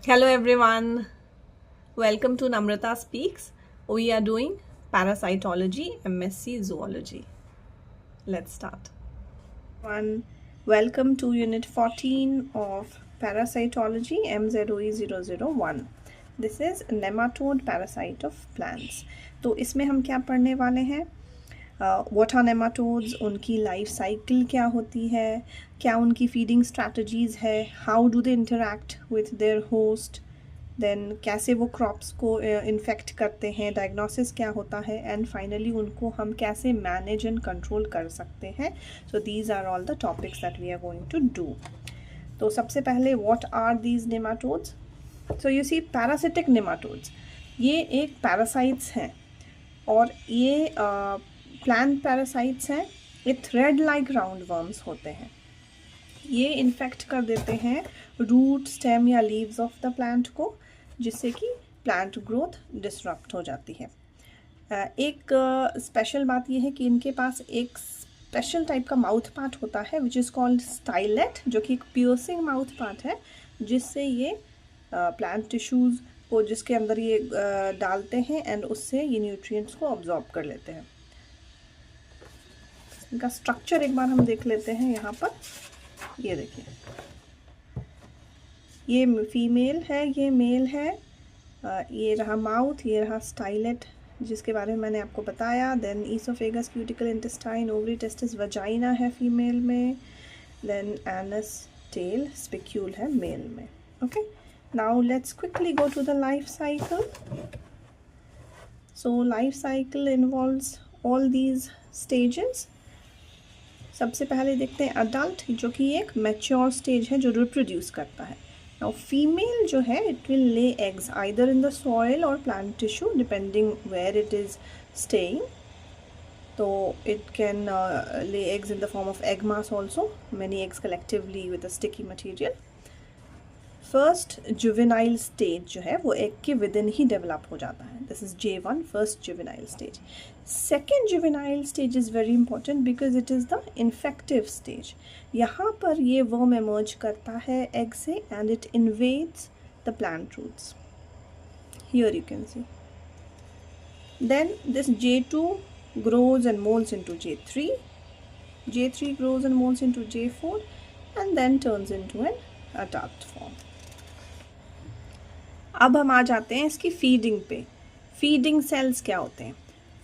Hello everyone, welcome to Namrata Speaks. We are doing Parasitology, MSc Zoology. Let's start. Welcome to Unit 14 of Parasitology, MZOE001. This is nematode parasite of plants. तो इसमें हम क्या पढ़ने वाले हैं? What are nematodes? उनकी life cycle क्या होती है, क्या उनकी फीडिंग स्ट्रैटेजीज़ है, how do they interact with their host, then कैसे वो क्रॉप्स को इन्फेक्ट करते हैं, डायग्नोसिस क्या होता है, एंड फाइनली उनको हम कैसे मैनेज एंड कंट्रोल कर सकते हैं. So these are all the topics that we are going to do. तो सबसे पहले what are these nematodes? So you see parasitic nematodes, ये एक पैरासाइट्स हैं और ये प्लांट पैरासाइट्स हैं. ये थ्रेड लाइक राउंड वर्म्स होते हैं. ये इन्फेक्ट कर देते हैं रूट, स्टेम या लीव्स ऑफ द प्लांट को, जिससे कि प्लांट ग्रोथ डिसरप्ट हो जाती है. एक स्पेशल बात यह है कि इनके पास एक स्पेशल टाइप का माउथ पार्ट होता है विच इज़ कॉल्ड स्टाइलेट, जो कि एक पियर्सिंग माउथ पार्ट है, जिससे ये प्लांट टिश्यूज़ को जिसके अंदर ये डालते हैं एंड उससे ये न्यूट्रिएंट्स को ऑब्जॉर्ब कर लेते हैं. इनका स्ट्रक्चर एक बार हम देख लेते हैं. यहाँ पर ये देखिए, ये फीमेल है, ये मेल है. ये रहा माउथ, ये रहा स्टाइलेट जिसके बारे में मैंने आपको बताया. Then oesophagus, cuticle, intestine, ovary, testis, vagina है फीमेल में. देन एनस, टेल, स्पिक्यूल है मेल में. Okay, now let's quickly go to the life cycle. So life cycle involves all these stages. सबसे पहले देखते हैं अडल्ट, जो कि एक मैच्योर स्टेज है जो रिप्रोड्यूस करता है. नाउ फीमेल जो है, it will lay eggs either in the soil और plant tissue depending where it is staying. तो it can lay eggs in the form of egg mass also, many eggs collectively with a sticky material. First juvenile stage जो है वो egg के with in he develop हो जाता है. This is J1, first juvenile stage. Second juvenile stage is very important because it is the infective stage. यहाँ पर ये वर्म एमर्ज करता है एग से and it invades the plant roots. Here you can see. Then this J2 grows and molds into J3. J3 grows and molds into J4 and then turns into an adult form. अब हम आ जाते हैं इसकी feeding पे. Feeding sales क्या होते हैं?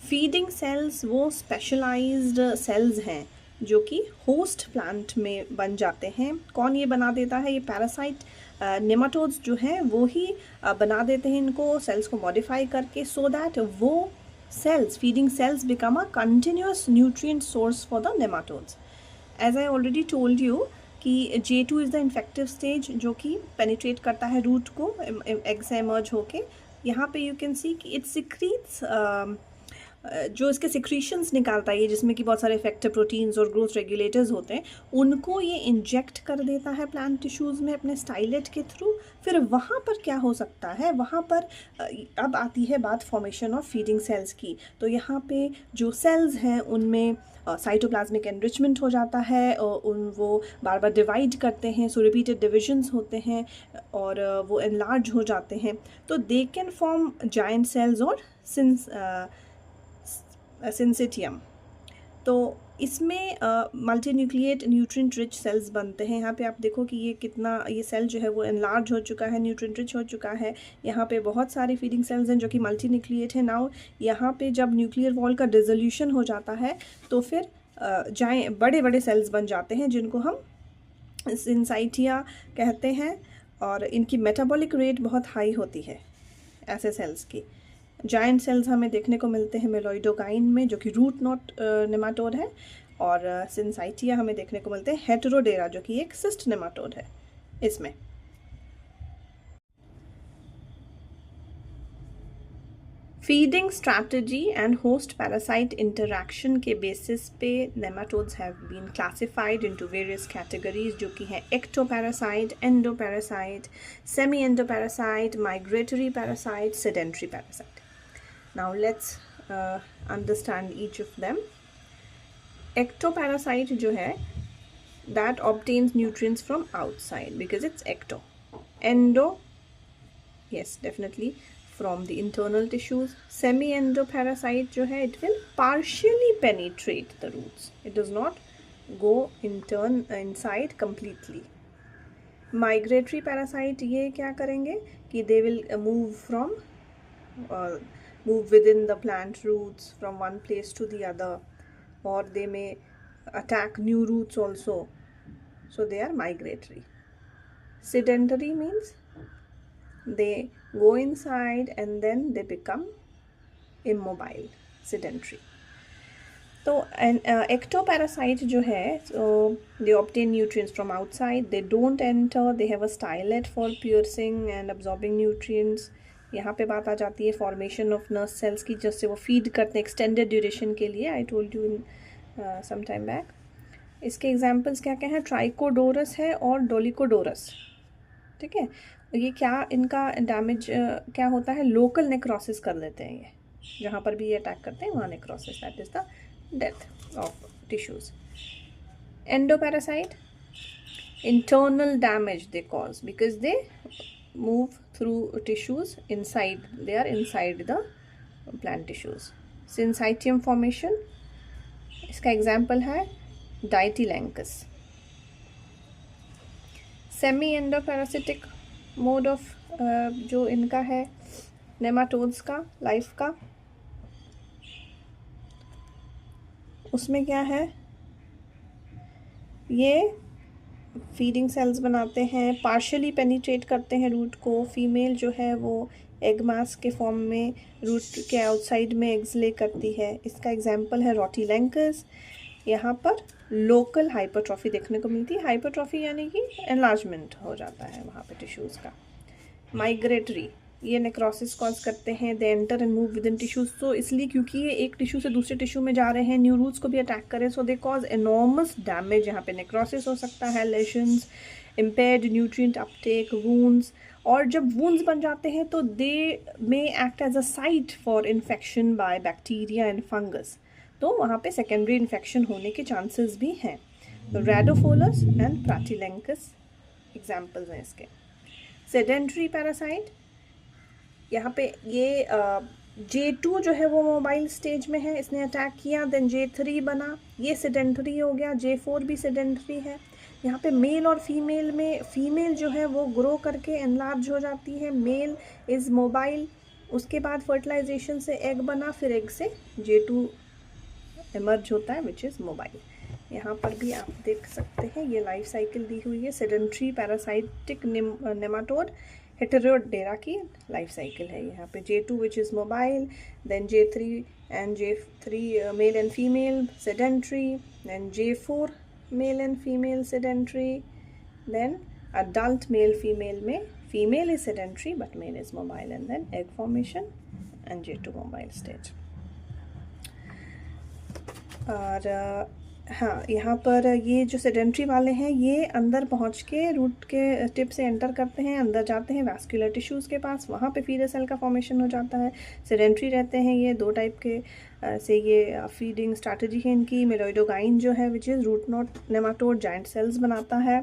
Feeding sales वो स्पेशलाइज्ड सेल्स हैं जो कि होस्ट प्लांट में बन जाते हैं. कौन ये बना देता है? ये पैरासाइट नेमाटोड्स जो हैं वो ही बना देते हैं इनको, सेल्स को मॉडिफाई करके, सो दैट वो cells, feeding cells, become a continuous nutrient source for the nematodes. As I already told you कि J2 is the infective stage, जो कि पेनिट्रेट करता है रूट को एग से एमर्ज होके. यहाँ पे यू कैन सी कि इट सिक्रीट्स, जो इसके सिक्रीशंस निकालता है, जिसमें कि बहुत सारे इफेक्टिव प्रोटीन्स और ग्रोथ रेगुलेटर्स होते हैं, उनको ये इंजेक्ट कर देता है प्लांट टिश्यूज़ में अपने स्टाइलेट के थ्रू. फिर वहाँ पर क्या हो सकता है? वहाँ पर अब आती है बात फॉर्मेशन ऑफ फीडिंग सेल्स की. तो यहाँ पे जो सेल्स हैं उनमें साइटोप्लाज्मिक एनरिचमेंट हो जाता है, वो बार बार डिवाइड करते हैं, सो रिपीटेड डिविजन्स होते हैं और वो एनलार्ज हो जाते हैं. तो they can form giant cells और सिंसिटियम. तो इसमें multinucleate nutrient rich cells बनते हैं. यहाँ पे आप देखो कि ये कितना, ये सेल जो है वो एनलार्ज हो चुका है, न्यूट्रिएंट रिच हो चुका है. यहाँ पे बहुत सारी फीडिंग सेल्स हैं जो कि मल्टी न्यूक्लिएट है. नाउ यहाँ पे जब न्यूक्लियर वॉल का डिसोल्यूशन हो जाता है तो फिर बड़े बड़े सेल्स बन जाते हैं जिनको हम सिंसाइटिया कहते हैं, और इनकी मेटाबॉलिक रेट बहुत हाई होती है ऐसे सेल्स की. जायंट सेल्स हमें देखने को मिलते हैं मेलोइडोकाइन में, जो कि रूट नॉट नेमाटोड है, और सिंसाइटिया हमें देखने को मिलते हैं हेटेरोडेरा, जो कि एक सिस्ट नेमाटोड है. इसमें feeding strategy and host parasite interaction के बेसिस पे nematodes have been classified into various categories, जो कि हैं ectoparasite, endoparasite, semi endoparasite, migratory parasite, sedentary parasite. Now let's understand each of them. Ectoparasite जो है, that obtains nutrients from outside because it's ecto. Endo yes, definitely from the internal tissues. Semi-endoparasite जो है, it will partially penetrate the roots. It does not go inside completely. Migratory parasite ये क्या करेंगे कि they will move within the plant roots from one place to the other, or they may attack new roots also. So they are migratory. Sedentary means they go inside and then they become immobile, sedentary. तो ectoparasite जो है, so they obtain nutrients from outside, they don't enter, they have a stylet for piercing and absorbing nutrients. यहाँ पे बात आ जाती है formation of nerve cells की, जिससे वो फीड करते हैं एक्सटेंडेड ड्यूरेशन के लिए. I told you in some time back. इसके एग्जांपल्स क्या क्या हैं? ट्राइकोडोरस है और डोलिकोडोरस. ठीक है, ये क्या इनका डैमेज क्या होता है? लोकल नेक्रोसिस कर देते हैं. ये जहाँ पर भी ये अटैक करते हैं वहाँ necrosis, that is the death of tissues. Endoparasite, internal damage they cause because they move through tissues inside. They are inside the plant tissues. Syncytium formation, इसका एग्जाम्पल है Dictylanchus. सेमी एंडोपैरासिटिक मोड ऑफ जो इनका है nematodes का life का, उसमें क्या है? ये फीडिंग सेल्स बनाते हैं, पार्शियली पेनिट्रेट करते हैं रूट को. फीमेल जो है वो एग मास के फॉर्म में रूट के आउटसाइड में एग्स ले करती है. इसका एग्जांपल है रोटिलैंकस. यहाँ पर लोकल हाइपरट्रॉफी देखने को मिलती है. हाइपरट्रॉफी यानी कि एनलार्जमेंट हो जाता है वहाँ पे टिश्यूज़ का. माइग्रेटरी, ये नेक्रोसिस कॉज करते हैं. They enter and move with in tissues. तो इसलिए क्योंकि ये एक टिश्यू से दूसरे टिश्यू में जा रहे हैं, न्यू रूट्स को भी अटैक करें, so they cause enormous damage. यहाँ पे नेक्रोसिस हो सकता है, lesions, impaired nutrient uptake, wounds. और जब वूंड्स बन जाते हैं तो they may act as a site for infection by bacteria and fungus. तो वहाँ पे सेकेंडरी इन्फेक्शन होने के चांसेस भी हैं. रेडोफोलस एंड प्राटिलैंकस एग्जाम्पल्स हैं इसके. सेडेंटरी पैरासाइट, यहाँ पे ये J2 जो है वो मोबाइल स्टेज में है, इसने अटैक किया. देन J3 बना, ये सेडेंटरी हो गया. J4 भी सेडेंटरी है. यहाँ पे मेल और फीमेल में फीमेल जो है वो ग्रो करके एनलार्ज हो जाती है, मेल इज़ मोबाइल. उसके बाद फर्टिलाइजेशन से एग बना, फिर एग से J2 एमर्ज होता है विच इज़ मोबाइल. यहाँ पर भी आप देख सकते हैं ये लाइफ साइकिल दी हुई है. सेडेंटरी पैरासाइटिक नेमाटोड हेटेरोडेरा की लाइफ साइकिल है. यहाँ पे J2 which is mobile, then J3 and J3 male and female sedentary, then J4 male and female sedentary, then adult male female में female is sedentary but male is mobile, and then egg formation and J2 mobile stage. और हाँ, यहाँ पर ये जो sedentary वाले हैं ये अंदर पहुँच के रूट के टिप से एंटर करते हैं, अंदर जाते हैं वैस्कुलर टिश्यूज़ के पास, वहाँ पे फीडर सेल का फॉर्मेशन हो जाता है. सेडेंट्री रहते हैं ये दो टाइप के से ये फीडिंग स्ट्रैटेजी है इनकी. मेलोइडोगाइन जो है which is root knot nematode giant cells बनाता है,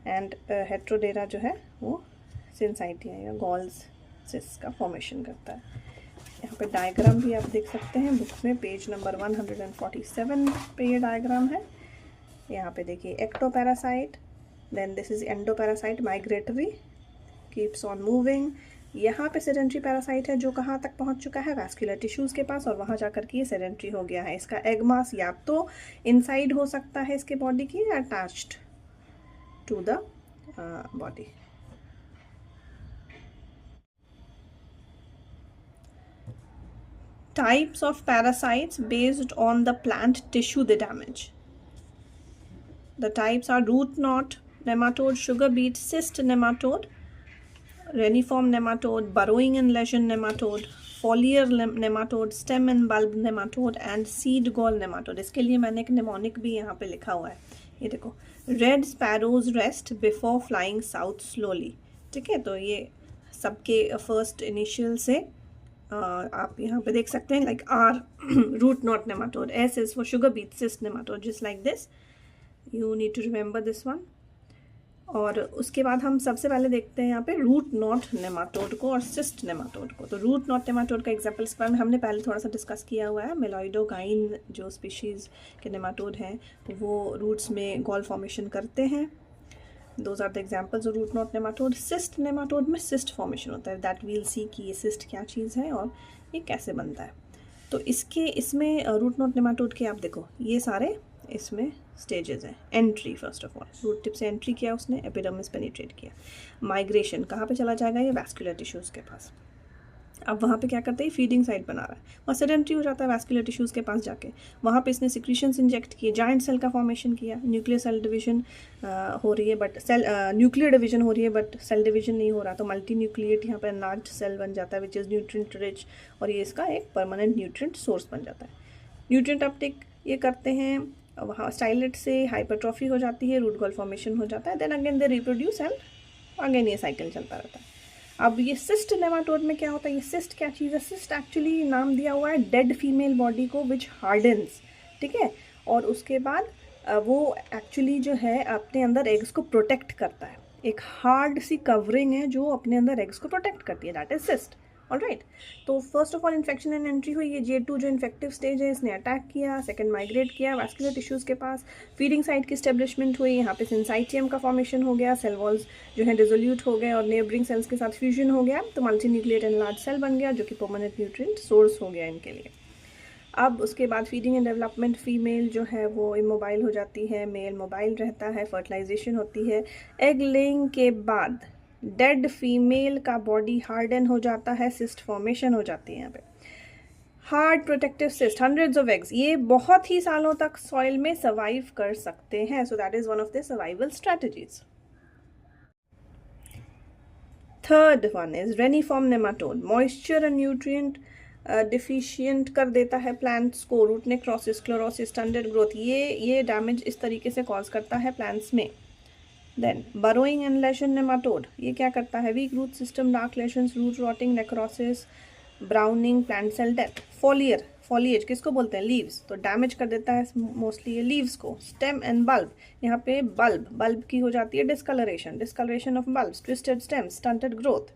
एंड हेट्रोडेरा जो है वो सिंसाइटिया या गॉल्स सिस का फॉर्मेशन करता है. यहाँ पे डायग्राम भी आप देख सकते हैं बुक में, पेज नंबर 147 पे ये डायग्राम है. यहाँ पे देखिए ectoparasite, then this is endoparasite migratory, keeps on moving. यहाँ पे सेडेंट्री पैरासाइट है जो कहाँ तक पहुँच चुका है? वैस्कुलर टिश्यूज़ के पास, और वहाँ जाकर के ये सेडेंट्री हो गया है. इसका एग मास या तो इनसाइड हो सकता है इसके बॉडी की, attached to the body. Types of parasites based on the plant tissue they damage. The types are root knot nematode, sugar beet, cyst nematode, reniform nematode, burrowing and lesion nematode, foliar nematode, stem and bulb nematode and seed gall nematode. इसके लिए मैंने एक mnemonic भी यहाँ पे लिखा हुआ है, ये देखो. Red sparrows rest before flying south slowly. ठीक है, तो ये सबके फर्स्ट इनिशियल से आप यहाँ पे देख सकते हैं, like R root knot nematode, S is for sugar beet cyst nematode, just like this. You need to remember this one. और उसके बाद हम सबसे पहले देखते हैं यहाँ पे रूट नॉट नेमाटोड को और सिस्ट नेमाटोड को। तो रूट नॉट नेमाटोड का एग्जाम्पल इस बार में हमने पहले थोड़ा सा डिस्कस किया हुआ है। मेलॉइडोगाइन जो स्पीशीज़ के नेमाटोड हैं वो रूट्स में गॉल फॉर्मेशन करते हैं। Those are the examples of root knot nematode. Cyst nematode में सिस्ट फॉर्मेशन होता है, दैट वील सी कि ये सिस्ट क्या चीज़ है और ये कैसे बनता है। तो इसमें रूट नॉट नेमाटोड के आप देखो ये सारे इसमें स्टेजेस हैं। Entry, first of all root tip से एंट्री किया उसने, एपिडर्मिस पेनिट्रेट किया। माइग्रेशन कहाँ पे चला जाएगा, ये वैस्कुलर टिश्यूज़ के पास। अब वहाँ पे क्या करते हैं, फीडिंग साइट बना रहा है, वहाँ सेडेंट्री हो जाता है वैस्कुलर टिश्यूज़ के पास जाके। वहाँ पे इसने सिक्रीशंस इंजेक्ट किए, जाइंट सेल का फॉर्मेशन किया, न्यूक्लियर सेल डिवीजन हो रही है बट न्यूक्लियर डिवीजन हो रही है बट सेल डिवीजन नहीं हो रहा। तो मल्टी न्यूक्लिएट यहाँ पर लार्ज सेल बन जाता है विच इज़ न्यूट्रिएंट रिच, और ये इसका एक परमानेंट न्यूट्रिएंट सोर्स बन जाता है। न्यूट्रिएंट अपटेक ये करते हैं, वहाँ स्टाइलेट से हाइपरट्रॉफी हो जाती है, रूट गॉल फॉर्मेशन हो जाता है, then again they reproduce and again ये साइकिल चलता रहता है। अब ये सिस्ट नेमाटोड में क्या होता है, ये सिस्ट क्या चीज़ है, सिस्ट एक्चुअली नाम दिया हुआ है डेड फीमेल बॉडी को विच हार्डन्स, ठीक है, और उसके बाद वो एक्चुअली जो है अपने अंदर एग्स को प्रोटेक्ट करता है। एक हार्ड सी कवरिंग है जो अपने अंदर एग्स को प्रोटेक्ट करती है, दैट इज सिस्ट। ऑलराइट, तो first of all infection and entry हुई, ये J2 जो इन्फेक्टिव स्टेज है इसने अटैक किया, सेकंड माइग्रेट किया वैस्कुलर टिश्यूज़ के पास, फीडिंग साइट की स्टेब्लिशमेंट हुई, यहाँ पे सिंसाइटियम का फॉर्मेशन हो गया, सेल वॉल्स जो है डिसोल्यूट हो गए और नेबरिंग सेल्स के साथ फ्यूजन हो गया, तो multinucleate and large cell बन गया जो कि परमानेंट न्यूट्रिएंट सोर्स हो गया इनके लिए। अब उसके बाद फीडिंग एंड डेवलपमेंट, फीमेल जो है वो इमोबाइल हो जाती है, मेल मोबाइल रहता है, फर्टिलाइजेशन होती है। एग लेइंग के बाद डेड फीमेल का बॉडी हार्डन हो जाता है, सिस्ट फॉर्मेशन हो जाती है यहाँ पे। Hard protective cyst, hundreds of eggs, ये बहुत ही सालों तक सॉइल में सर्वाइव कर सकते हैं, so that is one of the survival strategies. Third one is reniform nematode, moisture and nutrient deficient कर देता है प्लांट्स को, root necrosis, chlorosis, stunted growth, ये डैमेज इस तरीके से कॉज करता है प्लांट्स में। Then burrowing and lesion nematode, ये क्या करता है, weak root system, dark lesions, root rotting, necrosis, browning, plant cell death. Foliar, foliage किसको बोलते हैं, लीव्स, तो डैमेज कर देता है मोस्टली ये लीव्स को। स्टेम एंड बल्ब, यहाँ पे बल्ब की हो जाती है discolouration of bulbs, twisted stems, stunted growth.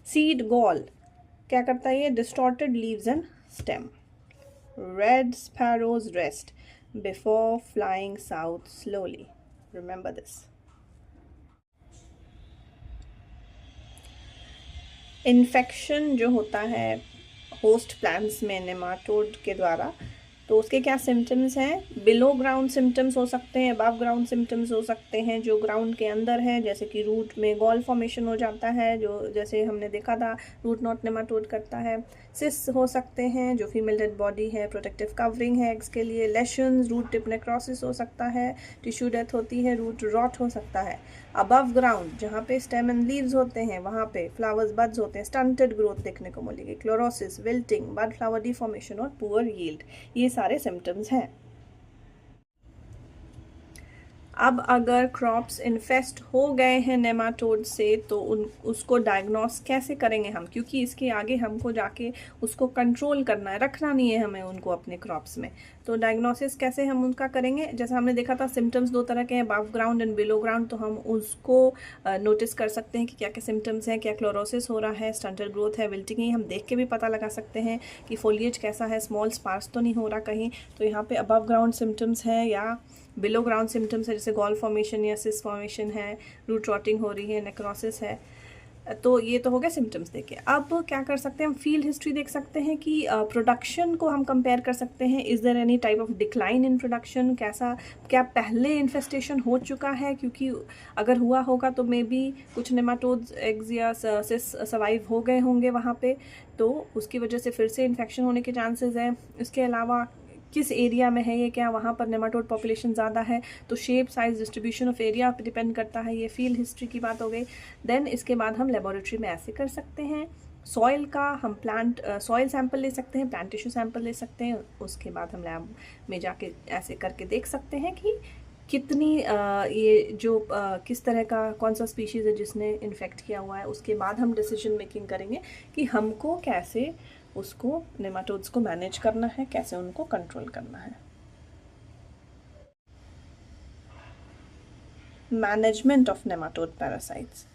Seed gall क्या करता है, ये distorted leaves and stem. Red sparrows rest before flying south slowly, remember this. Infection जो होता है होस्ट प्लांट्स में नेमाटोड के द्वारा, तो उसके क्या सिम्टम्स हैं, बिलो ग्राउंड सिम्टम्स हो सकते हैं, अबव ग्राउंड सिम्टम्स हो सकते हैं, जो ग्राउंड के अंदर है जैसे कि रूट में गॉल फॉर्मेशन हो जाता है, जो जैसे हमने देखा था रूट नॉट नेमाटोड करता है। सिस्ट हो सकते हैं जो फीमेल डेड बॉडी है, प्रोटेक्टिव कवरिंग है एग्स के लिए। लेशंस, रूट टिप नेक्रोसिस हो सकता है, टिश्यू डेथ होती है, रूट रॉट हो सकता है। अबव ग्राउंड जहाँ पे स्टेम एंड लीव्स होते हैं वहाँ पे फ्लावर्स बड्स होते हैं, स्टंटेड ग्रोथ देखने को मिलेगी, क्लोरोसिस, विल्टिंग, बड फ्लावर डिफॉर्मेशन और पुअर यील्ड, ये सारे सिम्टम्स हैं। अब अगर क्रॉप्स इन्फेस्ट हो गए हैं नेमाटोड से तो उसको डायग्नोस कैसे करेंगे हम, क्योंकि इसके आगे हमको जाके उसको कंट्रोल करना है, रखना नहीं है हमें उनको अपने क्रॉप्स में। तो डायग्नोसिस कैसे हम उनका करेंगे, जैसा हमने देखा था सिम्टम्स दो तरह के हैं, above ground and below ground, तो हम उसको नोटिस कर सकते हैं कि क्या क्या सिम्टम्स हैं, क्या क्लोरोसिस हो रहा है, स्टंटेड ग्रोथ है, विल्टिंग है, हम देख के भी पता लगा सकते हैं कि फोलिएज कैसा है, स्मॉल स्पार्स तो नहीं हो रहा कहीं। तो यहाँ पे अबव ग्राउंड सिम्टम्स है या बिलो ग्राउंड सिम्टम्स है, जैसे गॉल फॉर्मेशन या सिस फॉर्मेशन है, रूट रॉटिंग हो रही है, नेक्रोसिस है, तो ये तो हो गया सिम्टम्स देखे। अब क्या कर सकते हैं हम, फील्ड हिस्ट्री देख सकते हैं कि प्रोडक्शन को हम कंपेयर कर सकते हैं, is there any type of decline in production, क्या पहले इन्फेस्टेशन हो चुका है, क्योंकि अगर हुआ होगा तो मे बी कुछ नेमाटोड्स एग्स या सिस सर्वाइव हो गए होंगे वहाँ पे, तो उसकी वजह से फिर से इन्फेक्शन होने के चांसेस हैं। इसके अलावा किस एरिया में है ये, क्या वहाँ पर नेमाटोड पॉपुलेशन ज़्यादा है, तो shape, size, distribution of area पर डिपेंड करता है। ये फील्ड हिस्ट्री की बात हो गई। देन इसके बाद हम लेबोरेटरी में ऐसे कर सकते हैं, सॉइल का हम सॉइल सैंपल ले सकते हैं, प्लांट टिश्यू सैंपल ले सकते हैं, उसके बाद हम लैब में जाके ऐसे करके देख सकते हैं कि कितनी ये जो किस तरह का कौन सा स्पीशीज़ है जिसने इन्फेक्ट किया हुआ है। उसके बाद हम डिसीजन मेकिंग करेंगे कि हमको कैसे उसको नेमाटोड्स को मैनेज करना है, कैसे उनको कंट्रोल करना है। Management of nematode parasites.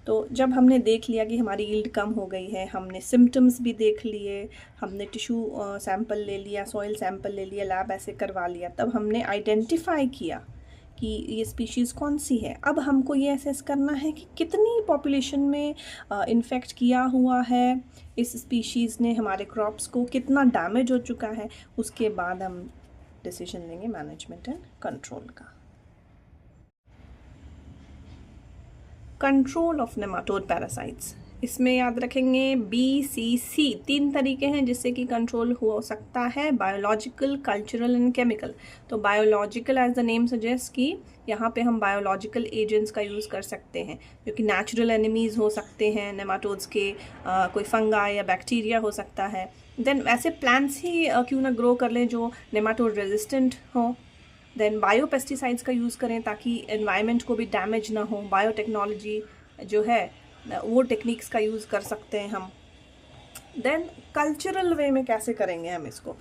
तो जब हमने देख लिया कि हमारी यील्ड कम हो गई है, हमने सिम्टम्स भी देख लिए, हमने टिश्यू सैंपल ले लिया, सॉइल सैंपल ले लिया, लैब ऐसे करवा लिया, तब हमने आइडेंटिफाई किया कि ये स्पीशीज़ कौन सी है। अब हमको ये असेस करना है कि कितनी पॉपुलेशन में इन्फेक्ट किया हुआ है इस स्पीशीज़ ने हमारे क्रॉप्स को, कितना डैमेज हो चुका है। उसके बाद हम डिसीजन लेंगे मैनेजमेंट एंड कंट्रोल का। कंट्रोल ऑफ नेमाटोड पैरासाइट्स, इसमें याद रखेंगे BCC 3 तरीके हैं जिससे कि कंट्रोल हो सकता है, बायोलॉजिकल, कल्चरल एंड केमिकल। तो biological age the name suggest कि यहाँ पे हम बायोलॉजिकल एजेंट्स का यूज़ कर सकते हैं जो कि नेचुरल एनिमीज़ हो सकते हैं नेमाटोड्स के, कोई फंगाई या बैक्टीरिया हो सकता है। देन ऐसे प्लांट्स ही क्यों ना ग्रो कर लें जो नेमाटोड रेजिस्टेंट हो। देन बायोपेस्टिसाइड्स का यूज़ करें ताकि एनवायरनमेंट को भी डैमेज ना हो। बायोटेक्नोलॉजी जो है वो टेक्निक्स का यूज़ कर सकते हैं हम। देन कल्चरल वे में कैसे करेंगे हम इसको,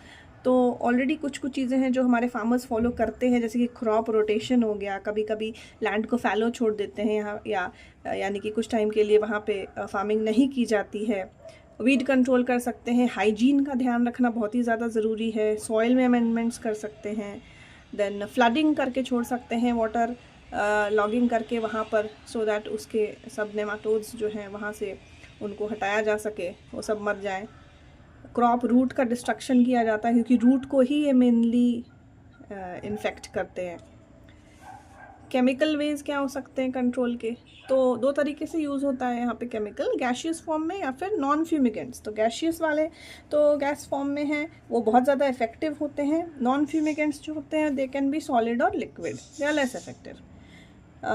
तो ऑलरेडी कुछ चीज़ें हैं जो हमारे फार्मर्स फॉलो करते हैं, जैसे कि क्रॉप रोटेशन हो गया। कभी कभी लैंड को फैलो छोड़ देते हैं यहाँ, या यानी कि कुछ टाइम के लिए वहाँ पे फार्मिंग नहीं की जाती है। वीड कंट्रोल कर सकते हैं। हाइजीन का ध्यान रखना बहुत ही ज़्यादा ज़रूरी है। सॉइल में अमेंडमेंट्स कर सकते हैं। देन फ्लडिंग करके छोड़ सकते हैं, वाटर लॉगिंग करके वहाँ पर, सो दैट उसके सब नेमाटोड्स जो हैं वहाँ से उनको हटाया जा सके, वो सब मर जाएं। क्रॉप रूट का डिस्ट्रक्शन किया जाता है क्योंकि रूट को ही ये मेनली इन्फेक्ट करते हैं। केमिकल वेज क्या हो सकते हैं कंट्रोल के, तो 2 तरीके से यूज़ होता है यहाँ पे केमिकल, गैशियस फॉर्म में या फिर नॉन फ्यूमिगेंट्स। तो गैशियस वाले तो गैस फॉर्म में हैं, वो बहुत ज़्यादा इफेक्टिव होते हैं। नॉन फ्यूमिगेंट्स जो होते हैं दे कैन बी सॉलिड और liquid, they are less effective.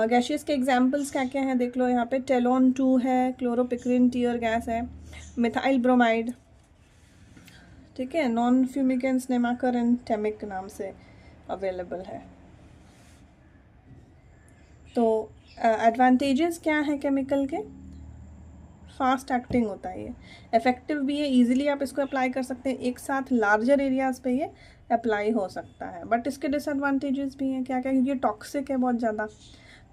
Gaseous के एग्जाम्पल्स क्या क्या हैं देख लो यहाँ पे। टेलोन 2 है, क्लोरोपिक्रिन टीयर गैस है, मिथाइल ब्रोमाइड, ठीक है। नॉन फ्यूमिगेंट्स नेमाकर एंड टेमिक नाम से अवेलेबल है। तो एडवांटेजेस क्या है केमिकल के, फास्ट एक्टिंग होता है ये, इफेक्टिव भी है, इजीली आप इसको अप्लाई कर सकते हैं, एक साथ लार्जर एरियाज़ पे ये अप्लाई हो सकता है। बट इसके डिसएडवांटेजेस भी हैं क्या क्या, क्योंकि ये टॉक्सिक है बहुत ज़्यादा।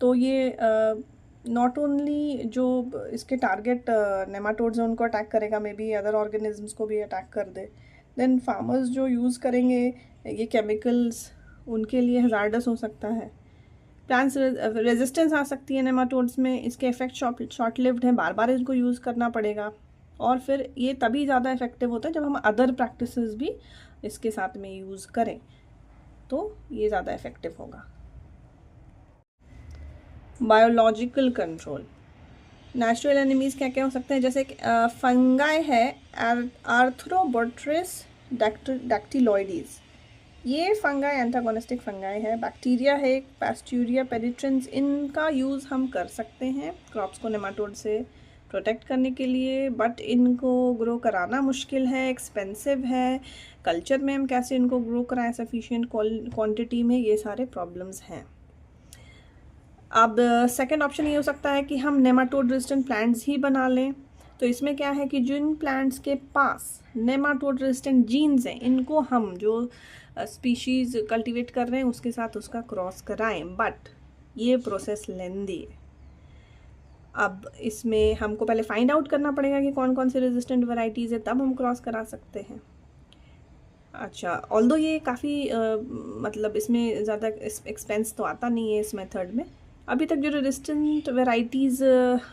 तो ये नॉट ओनली जो इसके टारगेट नेमाटोड्स हैं उनको अटैक करेगा, मे बी अदर ऑर्गेनिजम्स को भी अटैक कर दे। देन फार्मर्स जो यूज़ करेंगे ये केमिकल्स, उनके लिए हज़ार्डस हो सकता है। प्लांट्स रेजिस्टेंस आ सकती है नेमाटोड्स में, इसके इफेक्ट शॉर्ट लिव्ड हैं, बार बार इसको यूज़ करना पड़ेगा। और फिर ये तभी ज़्यादा इफेक्टिव होता है जब हम अदर प्रैक्टिसेस भी इसके साथ में यूज़ करें, तो ये ज़्यादा इफेक्टिव होगा। बायोलॉजिकल कंट्रोल, नेचुरल एनिमीज़ क्या क्या हो सकते हैं, जैसे फंगाई है आर्थ्रोबोट्रिस डैक्टिलॉइडीज, ये फंगाई एंटागोनिस्टिक फंगाई है। बैक्टीरिया है पैस्ट्यूरिया पेरिट्रेंस, इनका यूज़ हम कर सकते हैं क्रॉप्स को नेमाटोड से प्रोटेक्ट करने के लिए, बट इनको ग्रो कराना मुश्किल है, एक्सपेंसिव है। कल्चर में हम कैसे इनको ग्रो कराएं सफिशिएंट क्वांटिटी में, ये सारे प्रॉब्लम्स हैं। अब सेकंड ऑप्शन ये हो सकता है कि हम नेमाटोड रेजिस्टेंट प्लांट्स ही बना लें। तो इसमें क्या है कि जिन प्लांट्स के पास नेमाटोड रेजिस्टेंट जीन्स हैं, इनको हम जो स्पीशीज़ कल्टीवेट कर रहे हैं उसके साथ उसका क्रॉस कराएं, बट ये प्रोसेस लेंदी है। अब इसमें हमको पहले फाइंड आउट करना पड़ेगा कि कौन कौन से रेजिस्टेंट वैरायटीज़ है, तब हम क्रॉस करा सकते हैं। अच्छा, ऑल्दो ये काफ़ी मतलब इसमें ज़्यादा एक्सपेंस तो आता नहीं है इस मेथड में। अभी तक जो रेजिस्टेंट वैरायटीज़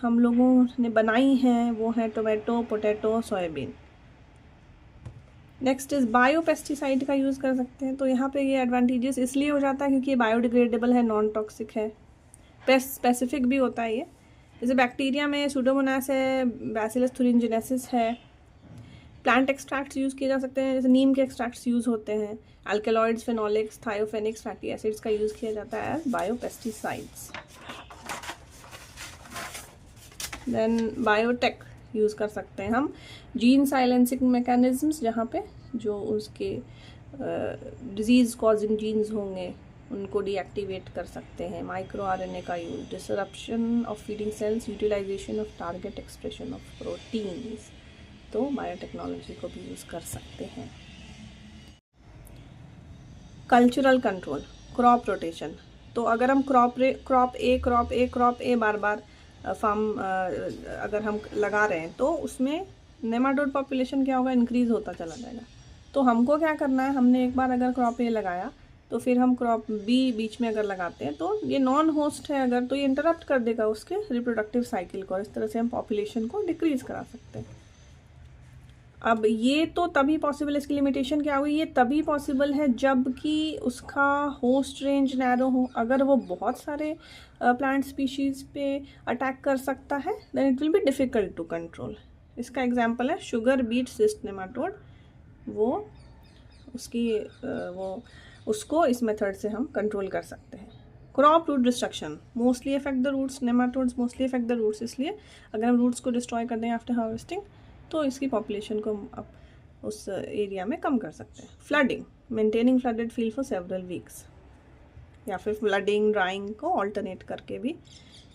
हम लोगों ने बनाई हैं वो हैं tomato, potato, soybean. Next is biopesticide का यूज़ कर सकते हैं। तो यहाँ पे ये एडवांटेजेस इसलिए हो जाता है क्योंकि ये बायोडिग्रेडेबल है, नॉन टॉक्सिक है, पेस्ट स्पेसिफिक भी होता है ये। जैसे बैक्टीरिया में सूडोमोनास है, बैसिलस thuringiensis है। प्लांट एक्सट्रैक्ट्स यूज़ किए जा सकते हैं, जैसे नीम के एक्सट्रैक्ट्स यूज़ होते हैं। Alkaloids, phenolics, thiophenics, fatty acids का यूज़ किया जाता है as biopesticides. Then biotech use कर सकते हैं हम, जीन साइलेंसिंग मैकेनिज्म्स, जहाँ पे जो उसके डिजीज़ कॉजिंग जीन्स होंगे उनको डीएक्टिवेट कर सकते हैं। माइक्रो आरएनए का use, disruption of feeding cells, utilisation of target expression of proteins, तो बायोटेक्नोलॉजी को भी यूज़ कर सकते हैं। कल्चरल कंट्रोल, क्रॉप रोटेशन, तो अगर हम क्रॉप ए बार बार फार्म अगर हम लगा रहे हैं तो उसमें नेमाटोड पॉपुलेशन क्या होगा, इंक्रीज़ होता चला जाएगा। तो हमको क्या करना है, हमने एक बार अगर क्रॉप ए लगाया तो फिर हम क्रॉप बी बीच में अगर लगाते हैं तो ये नॉन होस्ट है अगर, तो ये इंटरप्ट कर देगा उसके रिप्रोडक्टिव साइकिल को। इस तरह से हम पॉपुलेशन को डिक्रीज़ करा सकते हैं। अब ये तो तभी पॉसिबल, इसकी लिमिटेशन क्या हुई, ये तभी पॉसिबल है जब कि उसका होस्ट रेंज नैरो हो। अगर वो बहुत सारे प्लांट स्पीशीज़ पे अटैक कर सकता है then it will be difficult to control. इसका एग्जांपल है शुगर बीट सिस्ट नेमाटोड। वो उसको इस मेथड से हम कंट्रोल कर सकते हैं। Crop root destruction mostly affect the roots, nematodes mostly affect the roots, इसलिए अगर हम रूट्स को डिस्ट्रॉय कर दें आफ्टर हार्वेस्टिंग तो इसकी पॉपुलेशन को हम उस एरिया में कम कर सकते हैं। Flooding, maintaining flooded field for several weeks, या फिर फ्लडिंग ड्राइंग को ऑल्टरनेट करके भी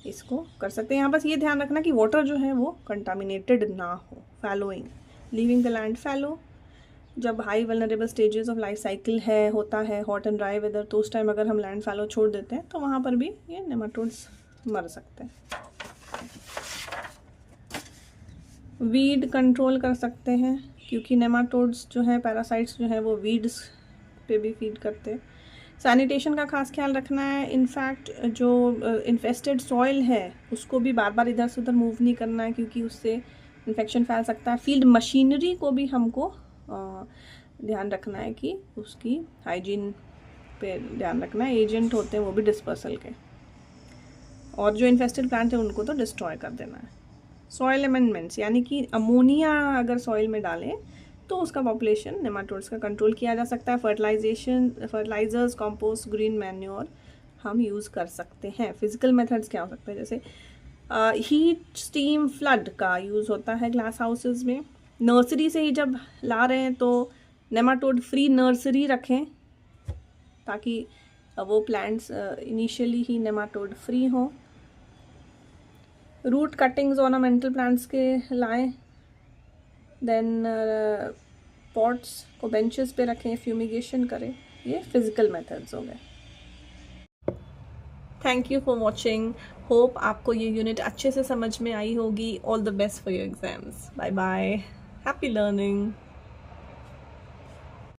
इसको कर सकते हैं। यहाँ बस ये ध्यान रखना कि वाटर जो है वो कंटामिनेटेड ना हो। फैलोइंग, लीविंग द लैंड फैलो, जब high vulnerable stages of life cycle होता है हॉट एंड ड्राई वेदर, तो उस टाइम अगर हम लैंड फैलो छोड़ देते हैं तो वहाँ पर भी ये नेमाटोड्स मर सकते हैं। वीड कंट्रोल कर सकते हैं क्योंकि नेमाटोड्स जो है, पैरासाइट्स जो है वो वीड्स पे भी फीड करते हैं। सैनिटेशन का खास ख्याल रखना है। इनफैक्ट जो इन्फेस्टेड सॉइल है उसको भी बार बार इधर से उधर मूव नहीं करना है क्योंकि उससे इन्फेक्शन फैल सकता है। फील्ड मशीनरी को भी हमको ध्यान रखना है कि उसकी हाइजीन पे ध्यान रखना है। एजेंट होते हैं वो भी डिस्पर्सल के, और जो इन्फेस्टेड प्लांट है उनको तो डिस्ट्रॉय कर देना है। सॉइल अमेंडमेंट्स, यानी कि अमोनिया अगर सॉइल में डालें तो उसका पॉपुलेशन नेमाटोड्स का कंट्रोल किया जा सकता है। फर्टिलाइजर्स, कंपोस्ट, ग्रीन मैन्योर हम यूज़ कर सकते हैं। फिजिकल मेथड्स क्या हो सकते हैं, जैसे हीट स्टीम फ्लड का यूज़ होता है ग्लास हाउसेस में। नर्सरी से ही जब ला रहे हैं तो नेमाटोड फ्री नर्सरी रखें ताकि वो प्लांट्स इनिशियली ही नेमाटोड फ्री हों। रूट कटिंग्स ऑर्नामेंटल प्लांट्स के लाएं। देन पॉट्स को बेंचेस पे रखें, फ्यूमिगेशन करें। ये फिजिकल मेथड्स हो गए। Thank you for watching. Hope आपको ये यूनिट अच्छे से समझ में आई होगी। All the best for your exams. Bye bye, happy learning.